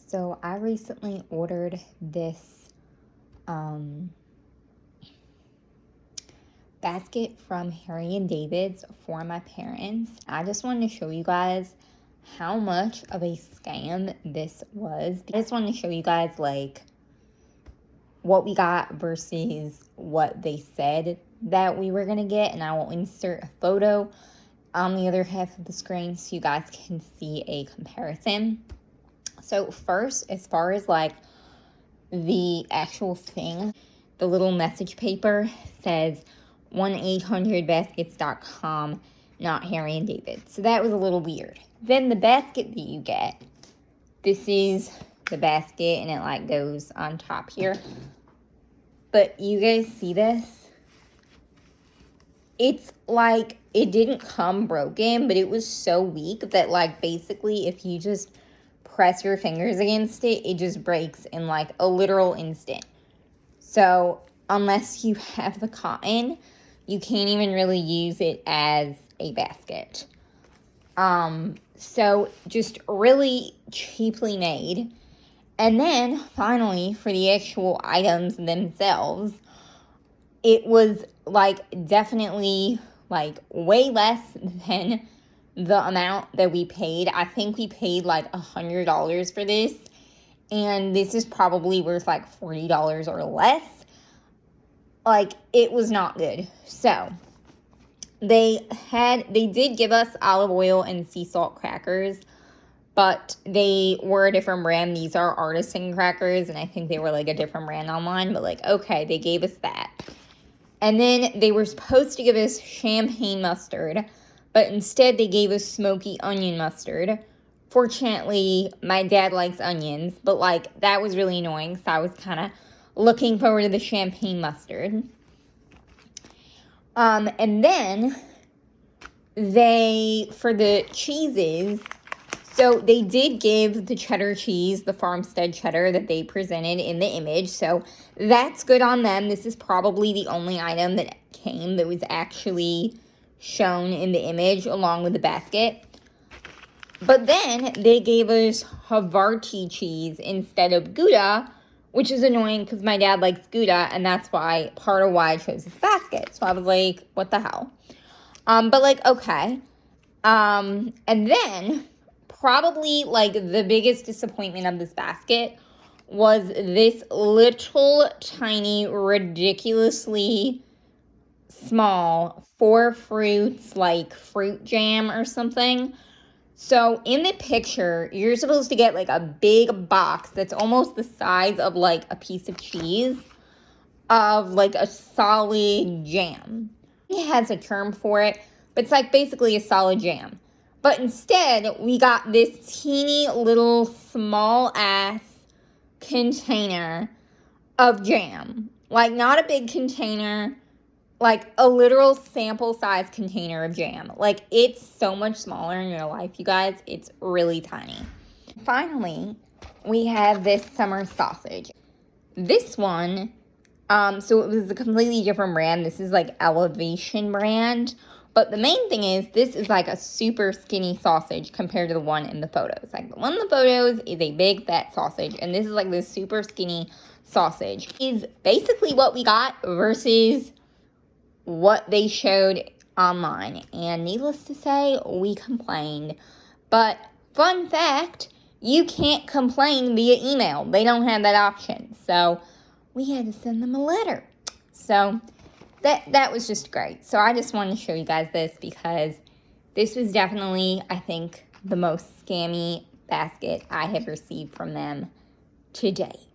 So I recently ordered this basket from Harry and David's for my parents. I just wanted to show you guys how much of a scam this was. I just wanted to show you guys like what we got versus what they said that we were gonna get, and I will insert a photo on the other half of the screen so you guys can see a comparison. So first, as far as like the actual thing, the little message paper says 1-800baskets.com, not Harry and David. So that was a little weird. Then the basket that you get, this is the basket and it like goes on top here. But you guys see this? It's like it didn't come broken, but it was so weak that like basically if you just press your fingers against it, it just breaks in like a literal instant. So unless you have the cotton, you can't even really use it as a basket. So just really cheaply made. And then finally, for the actual items themselves, it was like definitely like way less than the amount that we paid. I think we paid like $100 for this, and this is probably worth like $40 or less. Like, it was not good. So they did give us olive oil and sea salt crackers, but they were a different brand. These are artisan crackers, and I think they were like a different brand online, but like, okay, they gave us that. And then they were supposed to give us champagne mustard, but instead they gave us smoky onion mustard. Fortunately, my dad likes onions, but like that was really annoying, so I was kind of looking forward to the champagne mustard. And then for the cheeses, so they did give the cheddar cheese, the farmstead cheddar that they presented in the image. So that's good on them. This is probably the only item that came that was actually shown in the image along with the basket. But then they gave us Havarti cheese instead of Gouda, which is annoying because my dad likes Gouda, and that's part of why I chose this basket. So I was like, what the hell? But like, okay. And then probably like the biggest disappointment of this basket was this little tiny, ridiculously small 4 fruits like fruit jam or something. So in the picture, you're supposed to get like a big box that's almost the size of like a piece of cheese of like a solid jam. It has a term for it, but it's like basically a solid jam. But instead, we got this teeny little small ass container of jam. Like not a big container, like a literal sample size container of jam. Like it's so much smaller in real life, you guys. It's really tiny. Finally, we have this summer sausage. This one, so it was a completely different brand. This is like Elevation brand. But the main thing is this is like a super skinny sausage compared to the one in the photos. Like the one in the photos is a big fat sausage, and this is like this super skinny sausage. Is basically what we got versus what they showed online. And needless to say, we complained. But fun fact, you can't complain via email. They don't have that option. So we had to send them a letter. So that was just great. So I just wanted to show you guys this because this was definitely, I think, the most scammy basket I have received from them to date.